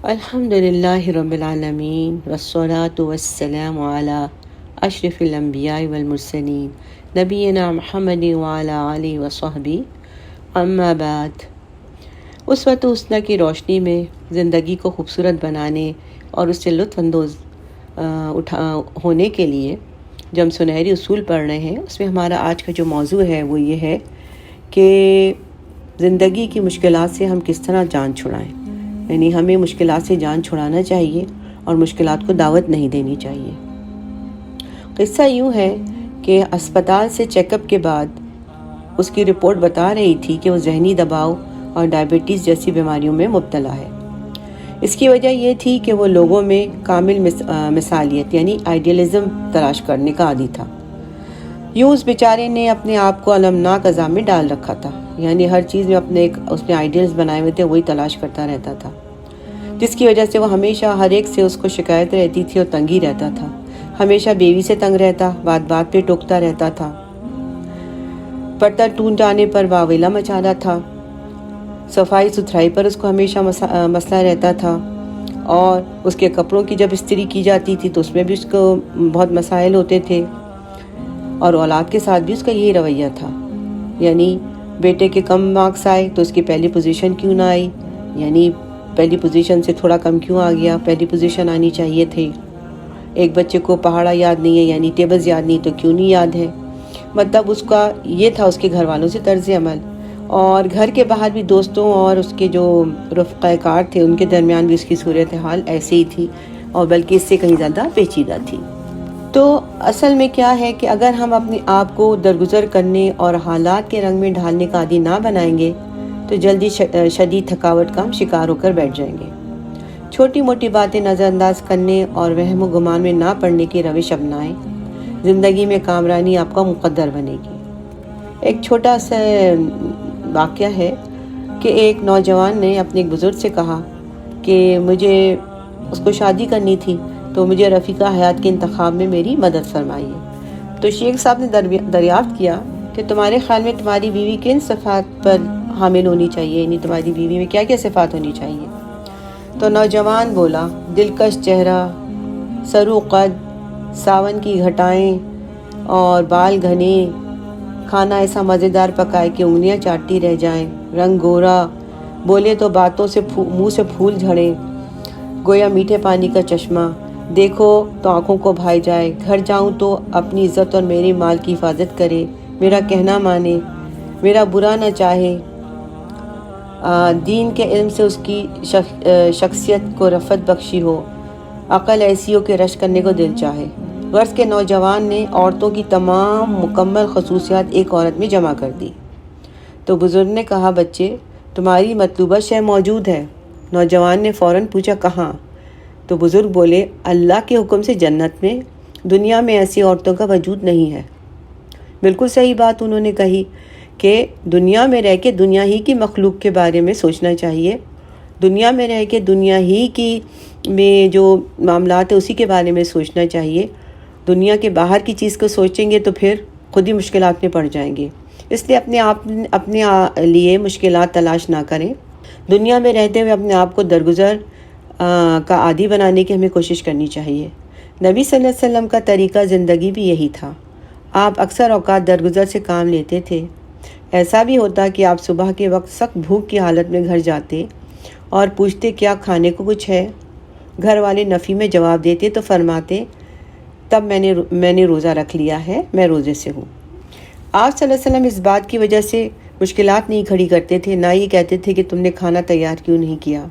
الحمد للہ رب العالمین والصلاة والسلام علی اشرف الانبیاء والمرسلین نبینا محمد وعلی آلہ وصحبہ اما بعد۔ اسوۃ حسنہ کی روشنی میں زندگی کو خوبصورت بنانے اور اس سے لطف اندوز ہونے کے لیے جو ہم سنہری اصول پڑھ رہے ہیں، اس میں ہمارا آج کا جو موضوع ہے وہ یہ ہے کہ زندگی کی مشکلات سے ہم کس طرح جان چھڑائیں، یعنی ہمیں مشکلات سے جان چھڑانا چاہیے اور مشکلات کو دعوت نہیں دینی چاہیے۔ قصہ یوں ہے کہ اسپتال سے چیک اپ کے بعد اس کی رپورٹ بتا رہی تھی کہ وہ ذہنی دباؤ اور ڈائبٹیز جیسی بیماریوں میں مبتلا ہے۔ اس کی وجہ یہ تھی کہ وہ لوگوں میں کامل مثالیت یعنی آئیڈیلزم تلاش کرنے کا عادی تھا۔ یوں اس بیچارے نے اپنے آپ کو المناک عذاب میں ڈال رکھا تھا، یعنی ہر چیز میں اس نے آئیڈیلز بنائے ہوئے تھے، وہی تلاش کرتا رہتا تھا، جس کی وجہ سے وہ ہمیشہ ہر ایک سے اس کو شکایت رہتی تھی اور تنگی رہتا تھا۔ ہمیشہ بیوی سے تنگ رہتا، بات بات پہ ٹوکتا رہتا تھا، برتن ٹوٹ جانے پر واویلا مچانا تھا، صفائی ستھرائی پر اس کو ہمیشہ مسئلہ رہتا تھا، اور اس کے کپڑوں کی جب استری کی جاتی تھی تو اس میں بھی اس کو بہت مسائل ہوتے تھے، اور اولاد کے ساتھ بھی اس کا یہی رویہ تھا، یعنی بیٹے کے کم مارکس آئے تو اس کی پہلی پوزیشن کیوں نہ آئی، یعنی پہلی پوزیشن سے تھوڑا کم کیوں آ گیا، پہلی پوزیشن آنی چاہیے تھی۔ ایک بچے کو پہاڑا یاد نہیں ہے، یعنی ٹیبلز یاد نہیں تو کیوں نہیں یاد ہے۔ مطلب اس کا یہ تھا اس کے گھر والوں سے طرز عمل، اور گھر کے باہر بھی دوستوں اور اس کے جو رفقۂ کار تھے ان کے درمیان بھی اس کی صورتحال ایسے ہی تھی، اور بلکہ اس سے کہیں زیادہ پیچیدہ تھی۔ تو اصل میں کیا ہے کہ اگر ہم اپنے آپ کو درگزر کرنے اور حالات کے رنگ میں ڈھالنے کا عادی نہ بنائیں گے تو جلدی شدید تھکاوٹ کا ہم شکار ہو کر بیٹھ جائیں گے۔ چھوٹی موٹی باتیں نظر انداز کرنے اور وہم و گمان میں نہ پڑنے کی روش اپنائیں، زندگی میں کامرانی آپ کا مقدر بنے گی۔ ایک چھوٹا سا واقعہ ہے کہ ایک نوجوان نے اپنے ایک بزرگ سے کہا کہ مجھے اس کو شادی کرنی تھی تو مجھے رفیقہ حیات کے انتخاب میں میری مدد فرمائیے۔ تو شیخ صاحب نے دریافت کیا کہ تمہارے خیال میں تمہاری بیوی کن صفات پر حامل ہونی چاہیے، یعنی تمہاری بیوی میں کیا کیا صفات ہونی چاہیے؟ تو نوجوان بولا، دلکش چہرہ، سرو قد، ساون کی گھٹائیں اور بال گھنے، کھانا ایسا مزیدار پکائے کہ انگلیاں چاٹتی رہ جائیں، رنگ گورا، بولے تو باتوں سے منہ سے پھول جھڑے، گویا میٹھے پانی کا چشمہ، دیکھو تو آنکھوں کو بھائی جائے، گھر جاؤں تو اپنی عزت اور میرے مال کی حفاظت کرے، میرا کہنا مانے، میرا برا نہ چاہے، دین کے علم سے اس کی شخصیت کو رفعت بخشی ہو، عقل ایسی ہو کہ رشک کرنے کو دل چاہے۔ غرض کے نوجوان نے عورتوں کی تمام مکمل خصوصیات ایک عورت میں جمع کر دی۔ تو بزرگ نے کہا، بچے تمہاری مطلوبہ شے موجود ہے۔ نوجوان نے فوراً پوچھا، کہاں؟ تو بزرگ بولے، اللہ کے حکم سے جنت میں، دنیا میں ایسی عورتوں کا وجود نہیں ہے۔ بالکل صحیح بات انہوں نے کہی کہ دنیا میں رہ کے دنیا ہی کی مخلوق کے بارے میں سوچنا چاہیے، دنیا میں رہ کے دنیا ہی کی میں جو معاملات ہیں اسی کے بارے میں سوچنا چاہیے۔ دنیا کے باہر کی چیز کو سوچیں گے تو پھر خود ہی مشکلات میں پڑ جائیں گے۔ اس لیے اپنے لیے مشکلات تلاش نہ کریں، دنیا میں رہتے ہوئے اپنے آپ کو درگزر کا عادی بنانے کی ہمیں کوشش کرنی چاہیے۔ نبی صلی اللہ علیہ وسلم کا طریقہ زندگی بھی یہی تھا۔ آپ اکثر اوقات درگزر سے کام لیتے تھے۔ ایسا بھی ہوتا کہ آپ صبح کے وقت سخت بھوک کی حالت میں گھر جاتے اور پوچھتے کیا کھانے کو کچھ ہے؟ گھر والے نفی میں جواب دیتے تو فرماتے، تب میں نے روزہ رکھ لیا ہے، میں روزے سے ہوں۔ آپ صلی اللہ علیہ وسلم اس بات کی وجہ سے مشکلات نہیں کھڑی کرتے تھے، نہ یہ کہتے تھے کہ تم نے کھانا تیار کیوں نہیں کیا،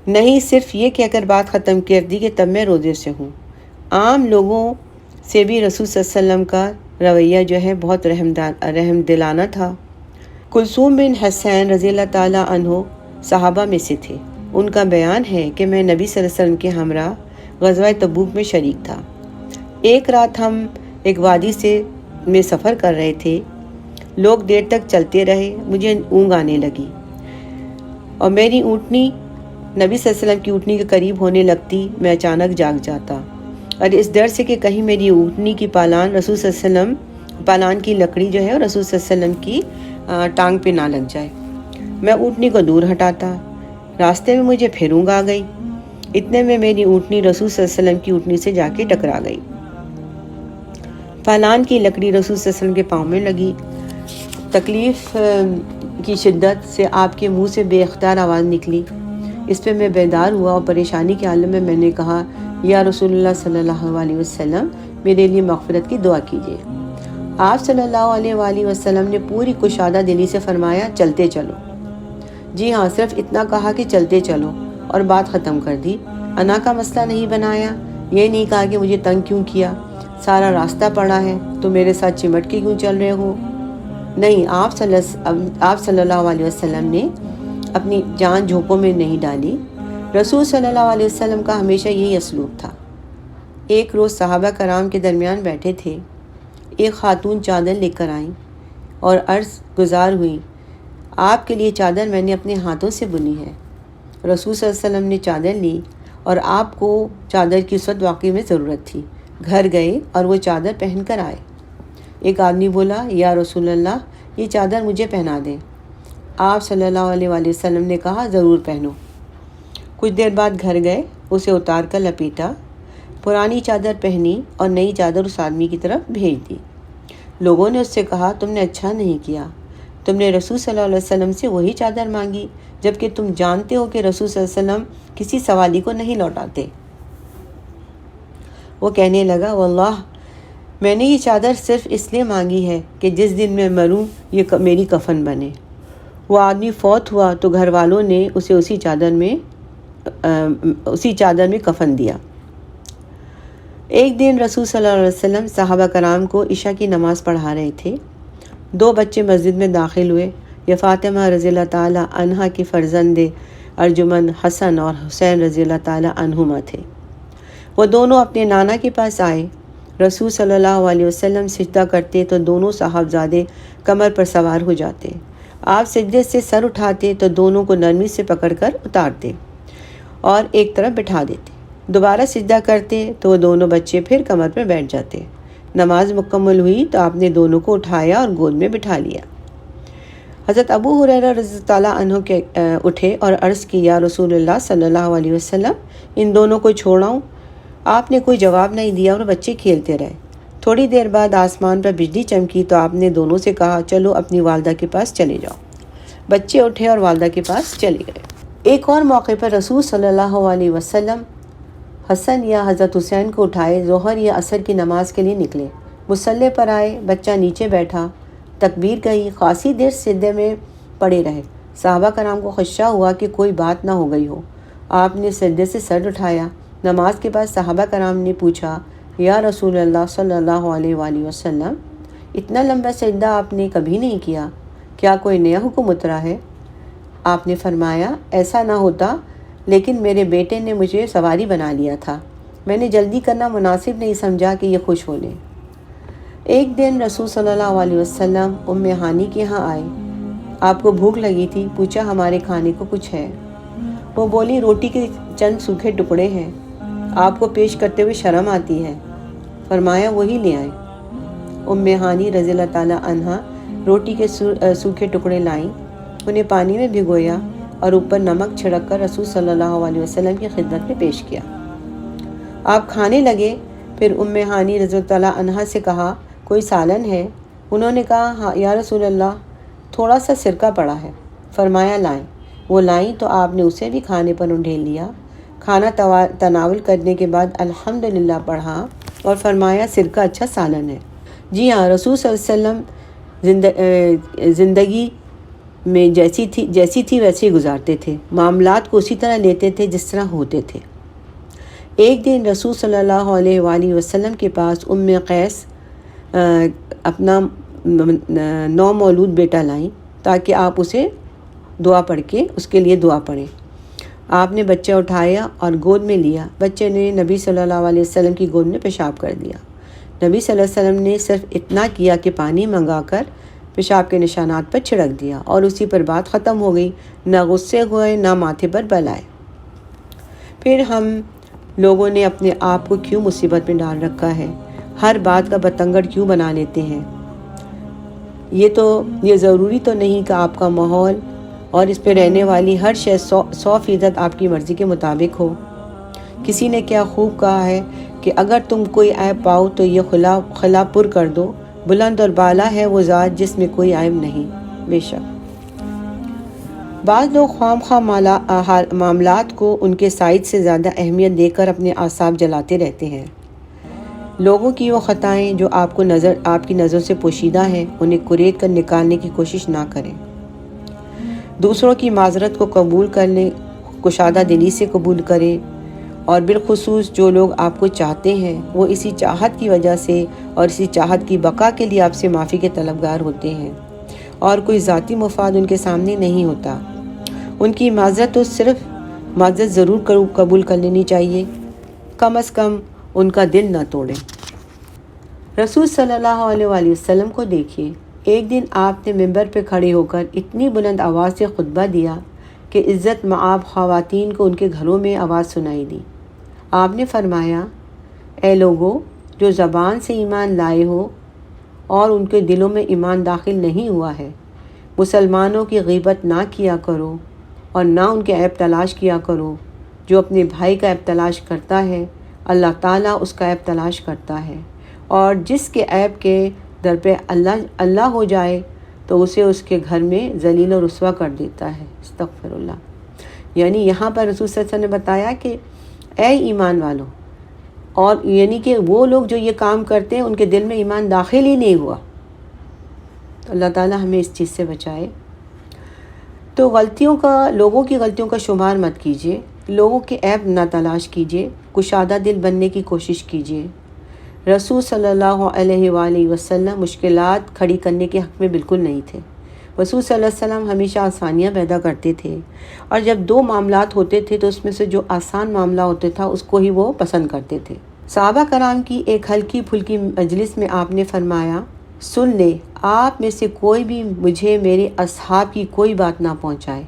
نہیں صرف یہ کہہ کر بات ختم کر دی کہ تب میں روزے سے ہوں۔ عام لوگوں سے بھی رسول صلی اللہ علیہ وسلم کا رویہ جو ہے بہت رحم دلانہ تھا۔ کلثوم بن حسین رضی اللہ تعالیٰ عنہ صحابہ میں سے تھے۔ ان کا بیان ہے کہ میں نبی صلی اللہ علیہ وسلم کے ہمراہ غزوہ تبوک میں شریک تھا۔ ایک رات ہم ایک وادی میں سفر کر رہے تھے، لوگ دیر تک چلتے رہے، مجھے اونگ آنے لگی اور میری اونٹنی نبی صلی اللہ علیہ وسلم کی اونٹنی کے قریب ہونے لگتی، میں اچانک جاگ جاتا، اور اس ڈر سے کہ کہیں میری اونٹنی کی پالان رسول صلی اللہ علیہ وسلم پالان کی لکڑی جو ہے اور رسول صلی اللہ علیہ وسلم کی ٹانگ پہ نہ لگ جائے۔ میں اونٹنی کو دور ہٹاتا، راستے میں مجھے پھر اونگ آ گئی۔ اتنے میں میری اونٹنی رسول صلی اللہ علیہ وسلم کی اونٹنی سے جا کے ٹکرا گئی۔ پالان کی لکڑی رسول صلی اللہ علیہ وسلم کے پاؤں میں لگی۔ تکلیف کی شدت سے آپ کے منہ سے بے اختیار آواز نکلی۔ اس پہ میں بیدار ہوا اور پریشانی کے عالم میں نے کہا، یا رسول اللہ صلی اللہ علیہ وسلم، میرے لیے مغفرت کی دعا کیجیے۔ آپ صلی اللہ علیہ وآلہ وسلم نے پوری کشادہ دلی سے فرمایا، چلتے چلو۔ جی ہاں، صرف اتنا کہا کہ چلتے چلو اور بات ختم کر دی۔ انا کا مسئلہ نہیں بنایا، یہ نہیں کہا کہ مجھے تنگ کیوں کیا، سارا راستہ پڑا ہے تو میرے ساتھ چمٹ کے کیوں چل رہے ہو۔ نہیں، آپ صلی اللہ علیہ وسلم نے اپنی جان جھونپوں میں نہیں ڈالی۔ رسول صلی اللہ علیہ وسلم کا ہمیشہ یہی اسلوب تھا۔ ایک روز صحابہ کرام کے درمیان بیٹھے تھے، ایک خاتون چادر لے کر آئیں اور عرض گزار ہوئی، آپ کے لیے چادر میں نے اپنے ہاتھوں سے بنی ہے۔ رسول صلی اللہ علیہ وسلم نے چادر لی اور آپ کو چادر کی اس وقت واقعی میں ضرورت تھی۔ گھر گئے اور وہ چادر پہن کر آئے۔ ایک آدمی بولا، یا رسول اللہ، یہ چادر مجھے پہنا دیں۔ آپ صلی اللہ علیہ وآلہ وسلم نے کہا، ضرور پہنو۔ کچھ دیر بعد گھر گئے، اسے اتار کر لپیٹا، پرانی چادر پہنی اور نئی چادر اس آدمی کی طرف بھیج دی۔ لوگوں نے اس سے کہا، تم نے اچھا نہیں کیا، تم نے رسول صلی اللہ علیہ وسلم سے وہی چادر مانگی، جبکہ تم جانتے ہو کہ رسول صلی اللہ علیہ وسلم کسی سوالی کو نہیں لوٹاتے۔ وہ کہنے لگا، واللہ میں نے یہ چادر صرف اس لیے مانگی ہے کہ جس دن میں مروں یہ میری کفن بنے۔ وہ آدمی فوت ہوا تو گھر والوں نے اسے اسی چادر میں کفن دیا۔ ایک دن رسول صلی اللہ علیہ وسلم صحابہ کرام کو عشاء کی نماز پڑھا رہے تھے۔ دو بچے مسجد میں داخل ہوئے۔ یہ فاطمہ رضی اللہ تعالیٰ عنہا کی فرزند ارجمند حسن اور حسین رضی اللہ تعالیٰ عنہما تھے۔ وہ دونوں اپنے نانا کے پاس آئے۔ رسول صلی اللہ علیہ وسلم سجدہ کرتے تو دونوں صاحبزادے کمر پر سوار ہو جاتے۔ آپ سجدے سے سر اٹھاتے تو دونوں کو نرمی سے پکڑ کر اتارتے اور ایک طرف بٹھا دیتے۔ دوبارہ سجدہ کرتے تو وہ دونوں بچے پھر کمر پر بیٹھ جاتے۔ نماز مکمل ہوئی تو آپ نے دونوں کو اٹھایا اور گود میں بٹھا لیا۔ حضرت ابو ہریرہ رضی اللہ تعالیٰ عنہ کے اٹھے اور عرض کی، یا رسول اللہ صلی اللہ علیہ وسلم، ان دونوں کو چھوڑاؤں؟ آپ نے کوئی جواب نہیں دیا اور بچے کھیلتے رہے۔ تھوڑی دیر بعد آسمان پر بجلی چمکی تو آپ نے دونوں سے کہا، چلو اپنی والدہ کے پاس چلے جاؤ۔ بچے اٹھے اور والدہ کے پاس چلے گئے۔ ایک اور موقع پر رسول صلی اللہ علیہ وسلم حسن یا حضرت حسین کو اٹھائے ظہر یا عصر کی نماز کے لیے نکلے۔ مصلی پر آئے، بچہ نیچے بیٹھا، تکبیر کہی، خاصی دیر سجدے میں پڑے رہے۔ صحابہ کرام کو خدشہ ہوا کہ کوئی بات نہ ہو گئی ہو۔ آپ نے سجدے سے سر اٹھایا۔ نماز کے بعد صحابہ کرام نے پوچھا، یا رسول اللہ صلی اللہ علیہ وآلہ وسلم، اتنا لمبا سجدہ آپ نے کبھی نہیں کیا، کیا کوئی نیا حکم اترا ہے؟ آپ نے فرمایا، ایسا نہ ہوتا، لیکن میرے بیٹے نے مجھے سواری بنا لیا تھا، میں نے جلدی کرنا مناسب نہیں سمجھا کہ یہ خوش ہو لیں۔ ایک دن رسول صلی اللہ علیہ وسلم ام ہانی کے ہاں آئے۔ آپ کو بھوک لگی تھی، پوچھا، ہمارے کھانے کو کچھ ہے؟ وہ بولی، روٹی کے چند سوکھے ٹکڑے ہیں، آپ کو پیش کرتے ہوئے شرم آتی ہے۔ فرمایا، وہی لے آئیں۔ ام ہانی رضی اللہ تعالیٰ عنہا روٹی کے سوکھے ٹکڑے لائیں، انہیں پانی میں بھگویا اور اوپر نمک چھڑک کر رسول صلی اللہ علیہ وسلم کی خدمت میں پیش کیا۔ آپ کھانے لگے۔ پھر ام ہانی رضی اللہ تعالیٰ عنہا سے کہا، کوئی سالن ہے؟ انہوں نے کہا، ہاں یا رسول اللہ، تھوڑا سا سرکہ پڑا ہے۔ فرمایا، لائیں۔ وہ لائیں تو آپ نے اسے بھی کھانے پر انڈھیل لیا۔ کھانا تناول کرنے کے بعد الحمدللہ پڑھا اور فرمایا، سرکہ اچھا سالن ہے۔ جی ہاں، رسول صلی اللہ علیہ وسلم زندگی میں جیسی تھی ویسے گزارتے تھے، معاملات کو اسی طرح لیتے تھے جس طرح ہوتے تھے۔ ایک دن رسول صلی اللہ علیہ وآلہ وسلم کے پاس ام قیس اپنا نو مولود بیٹا لائیں تاکہ آپ اسے دعا پڑھ کے اس کے لیے دعا پڑھیں۔ آپ نے بچہ اٹھایا اور گود میں لیا۔ بچے نے نبی صلی اللہ علیہ وسلم کی گود میں پیشاب کر دیا۔ نبی صلی اللہ علیہ وسلم نے صرف اتنا کیا کہ پانی منگا کر پیشاب کے نشانات پر چھڑک دیا اور اسی پر بات ختم ہو گئی۔ نہ غصے ہوئے، نہ ماتھے پر بل آئے۔ پھر ہم لوگوں نے اپنے آپ کو کیوں مصیبت میں ڈال رکھا ہے؟ ہر بات کا بتنگڑ کیوں بنا لیتے ہیں؟ یہ ضروری تو نہیں کہ آپ کا ماحول اور اس پہ رہنے والی ہر شے 100% آپ کی مرضی کے مطابق ہو۔ کسی نے کیا خوب کہا ہے کہ اگر تم کوئی عیب پاؤ تو یہ خلا پر کر دو، بلند اور بالا ہے وہ ذات جس میں کوئی عیب نہیں۔ بے شک بعض لوگ خواہ معاملات کو ان کے سائز سے زیادہ اہمیت دے کر اپنے اعصاب جلاتے رہتے ہیں۔ لوگوں کی وہ خطائیں جو آپ کی نظر سے پوشیدہ ہیں انہیں کریٹ کر نکالنے کی کوشش نہ کریں۔ دوسروں کی معذرت کو قبول کر لیں، کشادہ دلی سے قبول کریں، اور بالخصوص جو لوگ آپ کو چاہتے ہیں وہ اسی چاہت کی وجہ سے اور اسی چاہت کی بقا کے لیے آپ سے معافی کے طلبگار ہوتے ہیں، اور کوئی ذاتی مفاد ان کے سامنے نہیں ہوتا۔ ان کی معذرت تو صرف معذرت ضرور قبول کر لینی چاہیے، کم از کم ان کا دل نہ توڑیں۔ رسول صلی اللہ علیہ وآلہ وسلم کو دیکھیے، ایک دن آپ نے منبر پہ کھڑے ہو کر اتنی بلند آواز سے خطبہ دیا کہ عزت مآب خواتین کو ان کے گھروں میں آواز سنائی دی۔ آپ نے فرمایا، اے لوگو جو زبان سے ایمان لائے ہو اور ان کے دلوں میں ایمان داخل نہیں ہوا ہے، مسلمانوں کی غیبت نہ کیا کرو اور نہ ان کے عیب تلاش کیا کرو۔ جو اپنے بھائی کا عیب تلاش کرتا ہے اللہ تعالیٰ اس کا عیب تلاش کرتا ہے، اور جس کے عیب کے در پہ اللہ ہو جائے تو اسے اس کے گھر میں ذلیل و رسوا کر دیتا ہے۔ استغفر اللہ۔ یعنی یہاں پر رسول صلی اللہ علیہ وسلم نے بتایا کہ اے ایمان والو، اور یعنی کہ وہ لوگ جو یہ کام کرتے ہیں ان کے دل میں ایمان داخل ہی نہیں ہوا، تو اللہ تعالیٰ ہمیں اس چیز سے بچائے۔ تو لوگوں کی غلطیوں کا شمار مت کیجیے، لوگوں کے عیب نہ تلاش کیجیے، کشادہ دل بننے کی کوشش کیجیے۔ رسول صلی اللہ علیہ وآلہ وسلم مشکلات کھڑی کرنے کے حق میں بالکل نہیں تھے۔ رسول صلی اللہ علیہ وسلم ہمیشہ آسانیاں پیدا کرتے تھے، اور جب دو معاملات ہوتے تھے تو اس میں سے جو آسان معاملہ ہوتا تھا اس کو ہی وہ پسند کرتے تھے۔ صحابہ کرام کی ایک ہلکی پھلکی مجلس میں آپ نے فرمایا، سن لے، آپ میں سے کوئی بھی مجھے میرے اصحاب کی کوئی بات نہ پہنچائے،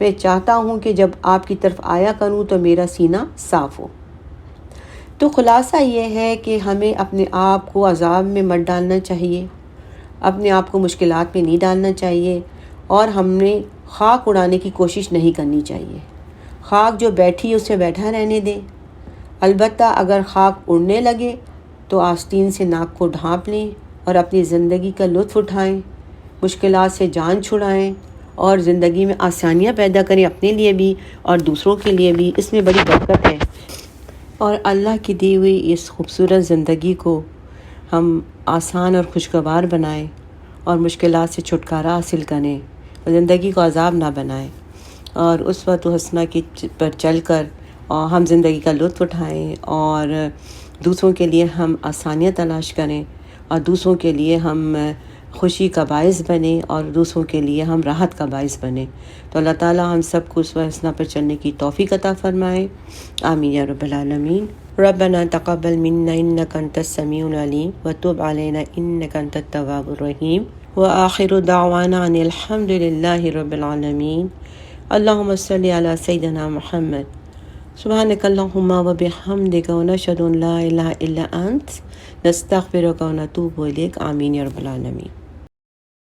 میں چاہتا ہوں کہ جب آپ کی طرف آیا کروں تو میرا سینہ صاف ہو۔ تو خلاصہ یہ ہے کہ ہمیں اپنے آپ کو عذاب میں مت ڈالنا چاہیے، اپنے آپ کو مشکلات میں نہیں ڈالنا چاہیے، اور ہم نے خاک اڑانے کی کوشش نہیں کرنی چاہیے۔ خاک جو بیٹھی اسے بیٹھا رہنے دیں، البتہ اگر خاک اڑنے لگے تو آستین سے ناک کو ڈھانپ لیں اور اپنی زندگی کا لطف اٹھائیں، مشکلات سے جان چھڑائیں اور زندگی میں آسانیاں پیدا کریں، اپنے لیے بھی اور دوسروں کے لیے بھی۔ اس میں بڑی برکت ہے، اور اللہ کی دی ہوئی اس خوبصورت زندگی کو ہم آسان اور خوشگوار بنائیں اور مشکلات سے چھٹکارا حاصل کریں، اور زندگی کو عذاب نہ بنائیں، اور اسوۃ حسنہ کی پر چل کر ہم زندگی کا لطف اٹھائیں، اور دوسروں کے لیے ہم آسانیاں تلاش کریں، اور دوسروں کے لیے ہم خوشی کا باعث بنیں، اور دوسروں کے لیے ہم راحت کا باعث بنیں۔ تو اللہ تعالیٰ ہم سب کو اسوہ حسنہ پر چلنے کی توفیق عطا فرمائے، آمین یا رب العالمین۔ ربنا تقبل منا انک انت السمیع العلیم وتب علینا انک انت التواب الرحیم، وآخر دعوانا ان الحمد للہ رب العالمین۔ اللہم صلی علی سیدنا محمد۔ سبحانک اللہم وبحمدک ونشہد ان لا الہ الا انت نستغفرک ونتوب الیک، آمین یا رب العالمین۔